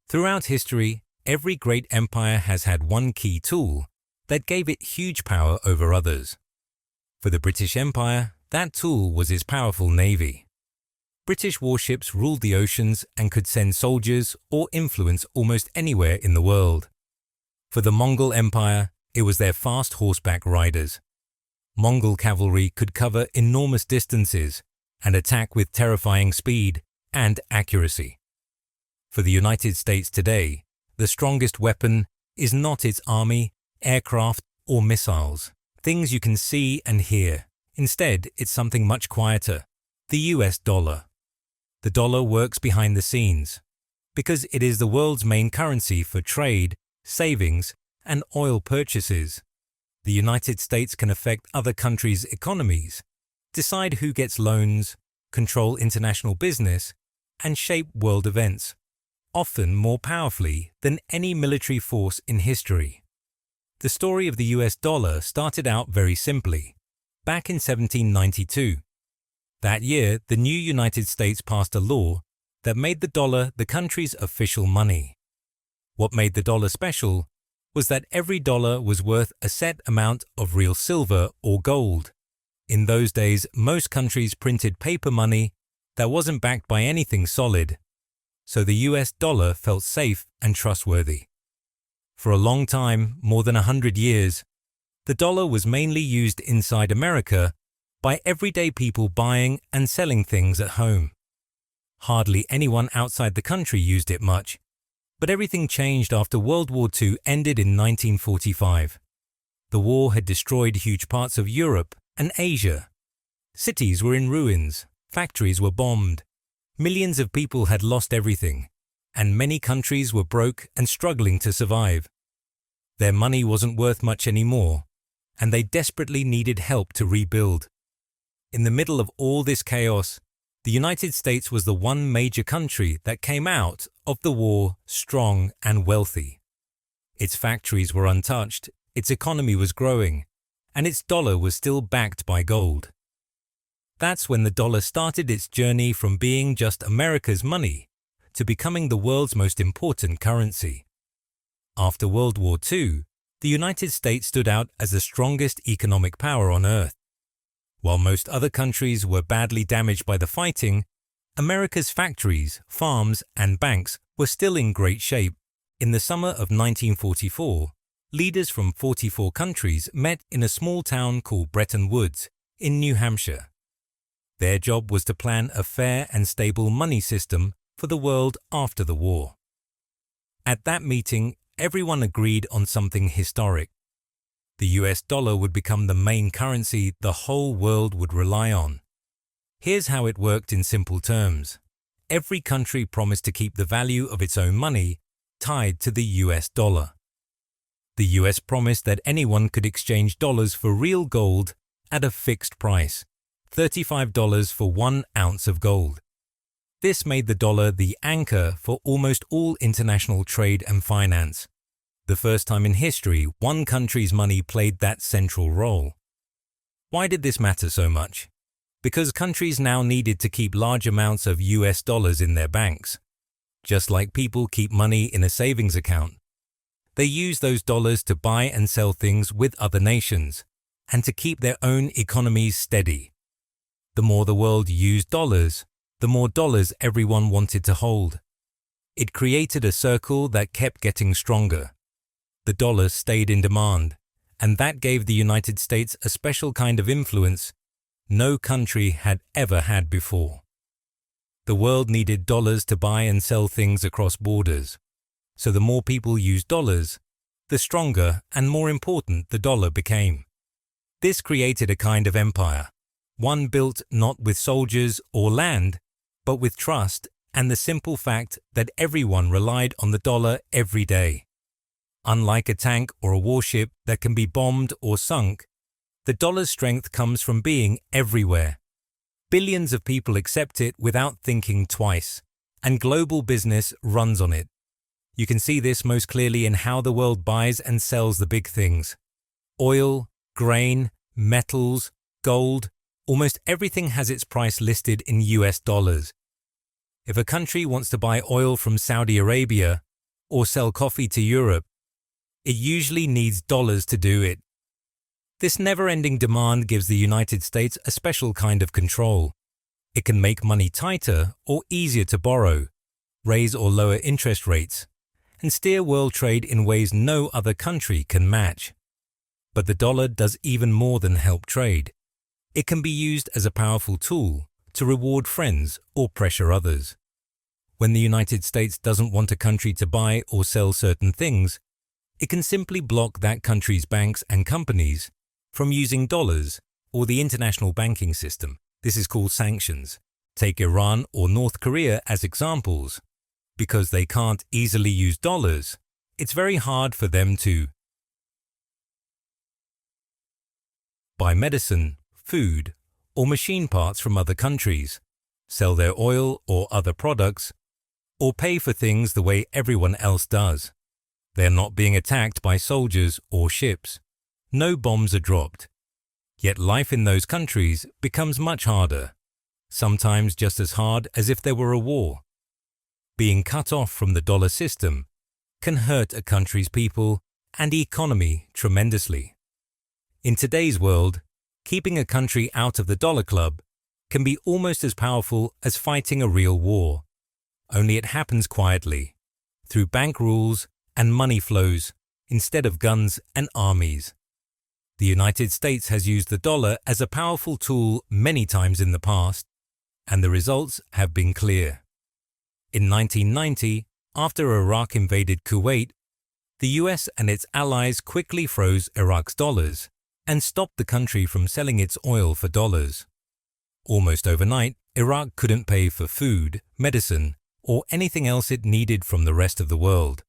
Throughout history, every great empire has had one key tool that gave it huge power over others. For the British Empire, that tool was its powerful navy. British warships ruled the oceans and could send soldiers or influence almost anywhere in the world. For the Mongol Empire, it was their fast horseback riders. Mongol cavalry could cover enormous distances and attack with terrifying speed and accuracy. For the United States today, the strongest weapon is not its army, aircraft, or missiles, things you can see and hear. Instead, it's something much quieter, the US dollar. The dollar works behind the scenes because it is the world's main currency for trade, savings, and oil purchases. The United States can affect other countries' economies, decide who gets loans, control international business, and shape world events, often more powerfully than any military force in history. The story of the US dollar started out very simply, back in 1792. That year, the new United States passed a law that made the dollar the country's official money. What made the dollar special was that every dollar was worth a set amount of real silver or gold. In those days, most countries printed paper money that wasn't backed by anything solid, so the US dollar felt safe and trustworthy. For a long time, more than 100 years, the dollar was mainly used inside America by everyday people buying and selling things at home. Hardly anyone outside the country used it much, but everything changed after World War II ended in 1945. The war had destroyed huge parts of Europe and Asia. Cities were in ruins, factories were bombed, millions of people had lost everything, and many countries were broke and struggling to survive. Their money wasn't worth much anymore, and they desperately needed help to rebuild. In the middle of all this chaos, the United States was the one major country that came out of the war strong and wealthy. Its factories were untouched, its economy was growing, and its dollar was still backed by gold. That's when the dollar started its journey from being just America's money to becoming the world's most important currency. After World War II, the United States stood out as the strongest economic power on Earth. While most other countries were badly damaged by the fighting, America's factories, farms, and banks were still in great shape. In the summer of 1944, leaders from 44 countries met in a small town called Bretton Woods in New Hampshire. Their job was to plan a fair and stable money system for the world after the war. At that meeting, everyone agreed on something historic. The US dollar would become the main currency the whole world would rely on. Here's how it worked in simple terms. Every country promised to keep the value of its own money tied to the US dollar. The US promised that anyone could exchange dollars for real gold at a fixed price, $35 for 1 ounce of gold. This made the dollar the anchor for almost all international trade and finance. The first time in history, one country's money played that central role. Why did this matter so much? Because countries now needed to keep large amounts of US dollars in their banks. Just like people keep money in a savings account. They use those dollars to buy and sell things with other nations, and to keep their own economies steady. The more the world used dollars, the more dollars everyone wanted to hold. It created a circle that kept getting stronger. The dollar stayed in demand, and that gave the United States a special kind of influence no country had ever had before. The world needed dollars to buy and sell things across borders, so the more people used dollars, the stronger and more important the dollar became. This created a kind of empire, one built not with soldiers or land, but with trust and the simple fact that everyone relied on the dollar every day. Unlike a tank or a warship that can be bombed or sunk, the dollar's strength comes from being everywhere. Billions of people accept it without thinking twice, and global business runs on it. You can see this most clearly in how the world buys and sells the big things. Oil, grain, metals, gold, almost everything has its price listed in US dollars. If a country wants to buy oil from Saudi Arabia, or sell coffee to Europe, it usually needs dollars to do it. This never-ending demand gives the United States a special kind of control. It can make money tighter or easier to borrow, raise or lower interest rates, and steer world trade in ways no other country can match. But the dollar does even more than help trade. It can be used as a powerful tool to reward friends or pressure others. When the United States doesn't want a country to buy or sell certain things, it can simply block that country's banks and companies from using dollars or the international banking system. This is called sanctions. Take Iran or North Korea as examples. Because they can't easily use dollars, it's very hard for them to buy medicine, food, or machine parts from other countries, sell their oil or other products, or pay for things the way everyone else does. They're not being attacked by soldiers or ships. No bombs are dropped. Yet life in those countries becomes much harder, sometimes just as hard as if there were a war. Being cut off from the dollar system can hurt a country's people and economy tremendously. In today's world, keeping a country out of the dollar club can be almost as powerful as fighting a real war. Only it happens quietly, through bank rules and money flows, instead of guns and armies. The United States has used the dollar as a powerful tool many times in the past, and the results have been clear. In 1990, after Iraq invaded Kuwait, the US and its allies quickly froze Iraq's dollars and stopped the country from selling its oil for dollars. Almost overnight, Iraq couldn't pay for food, medicine, or anything else it needed from the rest of the world.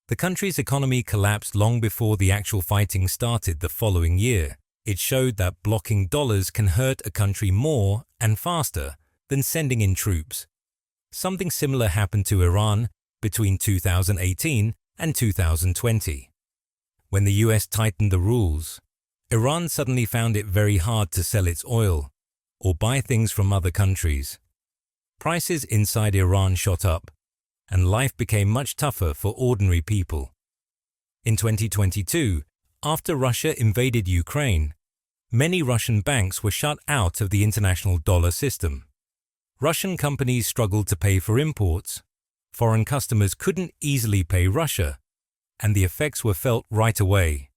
The country's economy collapsed long before the actual fighting started the following year. It showed that blocking dollars can hurt a country more and faster than sending in troops. Something similar happened to Iran between 2018 and 2020. When the US tightened the rules, Iran suddenly found it very hard to sell its oil or buy things from other countries. Prices inside Iran shot up, and life became much tougher for ordinary people. In 2022, after Russia invaded Ukraine, many Russian banks were shut out of the international dollar system. Russian companies struggled to pay for imports. Foreign customers couldn't easily pay Russia, and the effects were felt right away.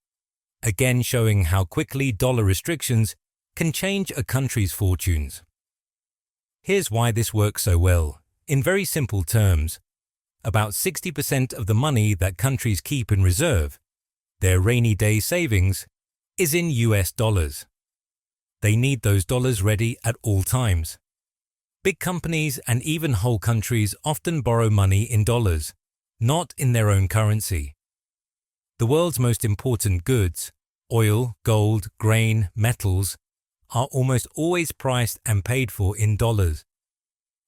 Again showing how quickly dollar restrictions can change a country's fortunes. Here's why this works so well. In very simple terms, about 60% of the money that countries keep in reserve, their rainy day savings, is in US dollars. They need those dollars ready at all times. Big companies and even whole countries often borrow money in dollars, not in their own currency. The world's most important goods, oil, gold, grain, metals, are almost always priced and paid for in dollars.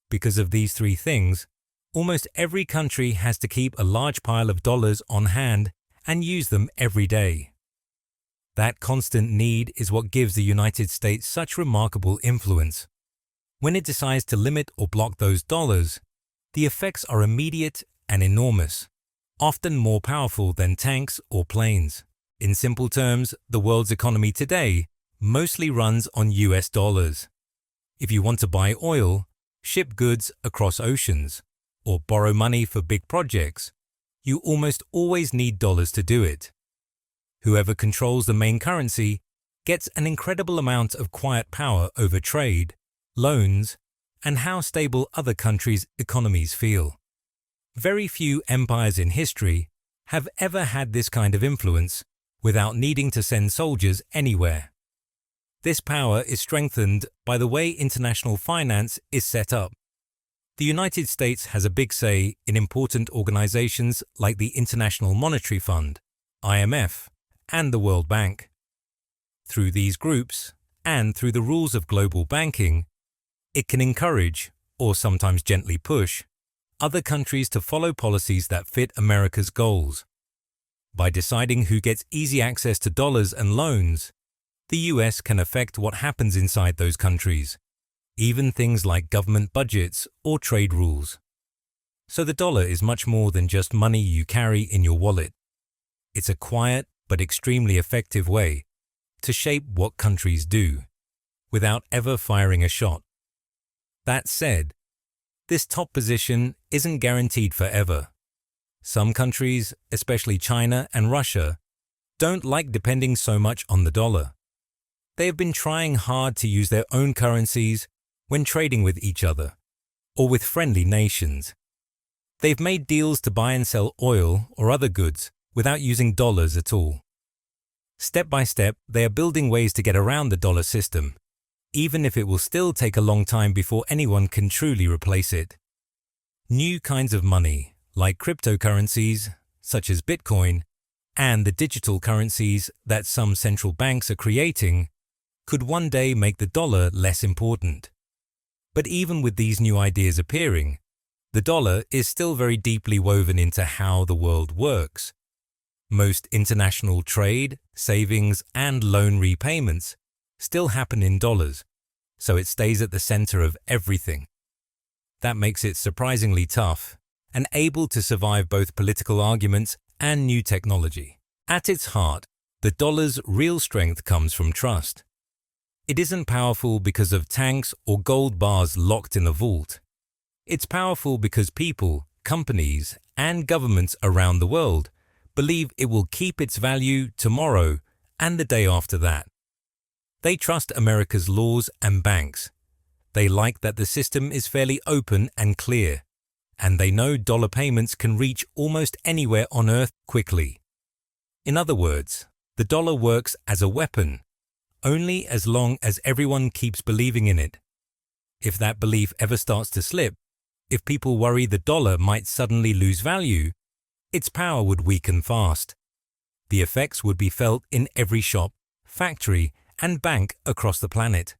Because of these three things, almost every country has to keep a large pile of dollars on hand and use them every day. That constant need is what gives the United States such remarkable influence. When it decides to limit or block those dollars, the effects are immediate and enormous, often more powerful than tanks or planes. In simple terms, the world's economy today mostly runs on US dollars. If you want to buy oil, ship goods across oceans, or borrow money for big projects, you almost always need dollars to do it. Whoever controls the main currency gets an incredible amount of quiet power over trade, loans, and how stable other countries' economies feel. Very few empires in history have ever had this kind of influence without needing to send soldiers anywhere. This power is strengthened by the way international finance is set up. The United States has a big say in important organizations like the International Monetary Fund, IMF, and the World Bank. Through these groups, and through the rules of global banking, it can encourage, or sometimes gently push, other countries to follow policies that fit America's goals. By deciding who gets easy access to dollars and loans, the US can affect what happens inside those countries, even things like government budgets or trade rules. So the dollar is much more than just money you carry in your wallet. It's a quiet but extremely effective way to shape what countries do, without ever firing a shot. That said, this top position isn't guaranteed forever. Some countries, especially China and Russia, don't like depending so much on the dollar. They have been trying hard to use their own currencies when trading with each other, or with friendly nations. They've made deals to buy and sell oil or other goods without using dollars at all. Step by step, they are building ways to get around the dollar system, even if it will still take a long time before anyone can truly replace it. New kinds of money, like cryptocurrencies, such as Bitcoin, and the digital currencies that some central banks are creating, could one day make the dollar less important. But even with these new ideas appearing, the dollar is still very deeply woven into how the world works. Most international trade, savings, and loan repayments still happen in dollars, so it stays at the center of everything. That makes it surprisingly tough and able to survive both political arguments and new technology. At its heart, the dollar's real strength comes from trust. It isn't powerful because of tanks or gold bars locked in a vault. It's powerful because people, companies, and governments around the world believe it will keep its value tomorrow and the day after that. They trust America's laws and banks. They like that the system is fairly open and clear, and they know dollar payments can reach almost anywhere on Earth quickly. In other words, the dollar works as a weapon, only as long as everyone keeps believing in it. If that belief ever starts to slip, if people worry the dollar might suddenly lose value, its power would weaken fast. The effects would be felt in every shop, factory, and bank across the planet.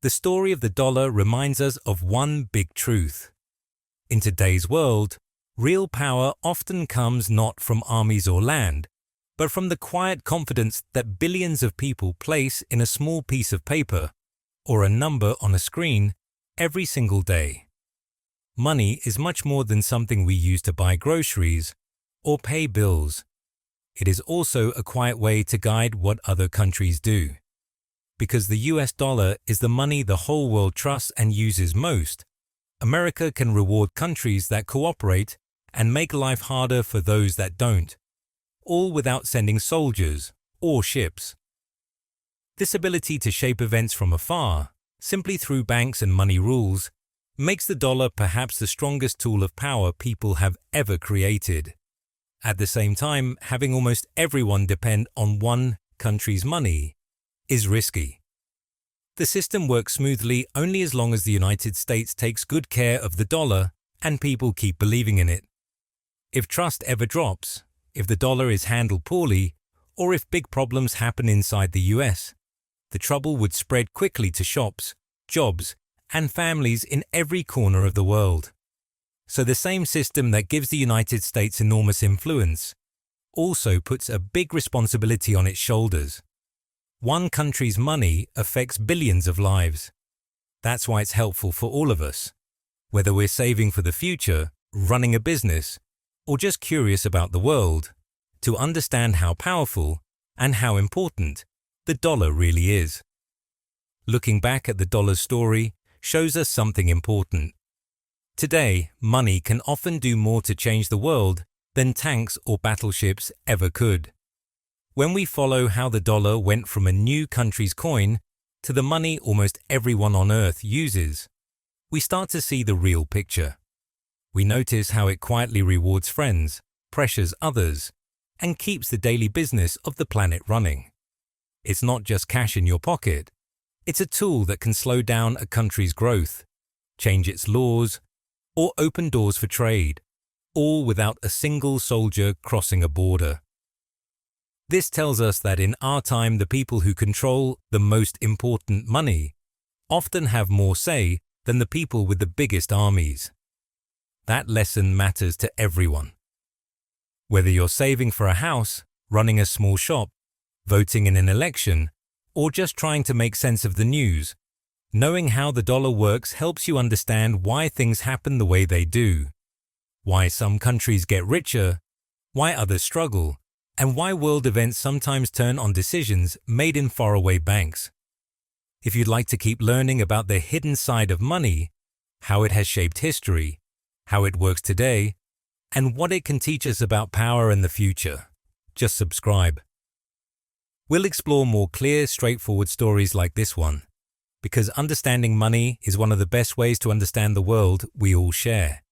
The story of the dollar reminds us of one big truth. In today's world, real power often comes not from armies or land, but from the quiet confidence that billions of people place in a small piece of paper or a number on a screen every single day. Money is much more than something we use to buy groceries or pay bills. It is also a quiet way to guide what other countries do. Because the US dollar is the money the whole world trusts and uses most, America can reward countries that cooperate and make life harder for those that don't, all without sending soldiers or ships. This ability to shape events from afar, simply through banks and money rules, makes the dollar perhaps the strongest tool of power people have ever created. At the same time, having almost everyone depend on one country's money is risky. The system works smoothly only as long as the United States takes good care of the dollar and people keep believing in it. If trust ever drops, if the dollar is handled poorly, or if big problems happen inside the US, the trouble would spread quickly to shops, jobs, and families in every corner of the world. So the same system that gives the United States enormous influence also puts a big responsibility on its shoulders. One country's money affects billions of lives. That's why it's helpful for all of us, whether we're saving for the future, running a business, or just curious about the world, to understand how powerful and how important the dollar really is. Looking back at the dollar's story shows us something important. Today, money can often do more to change the world than tanks or battleships ever could. When we follow how the dollar went from a new country's coin to the money almost everyone on Earth uses, we start to see the real picture. We notice how it quietly rewards friends, pressures others, and keeps the daily business of the planet running. It's not just cash in your pocket. It's a tool that can slow down a country's growth, change its laws, or open doors for trade, all without a single soldier crossing a border. This tells us that in our time, the people who control the most important money often have more say than the people with the biggest armies. That lesson matters to everyone. Whether you're saving for a house, running a small shop, voting in an election, or just trying to make sense of the news, knowing how the dollar works helps you understand why things happen the way they do. why some countries get richer, why others struggle, and why world events sometimes turn on decisions made in faraway banks. If you'd like to keep learning about the hidden side of money, how it has shaped history, how it works today, and what it can teach us about power and the future, just subscribe. We'll explore more clear, straightforward stories like this one, because understanding money is one of the best ways to understand the world we all share.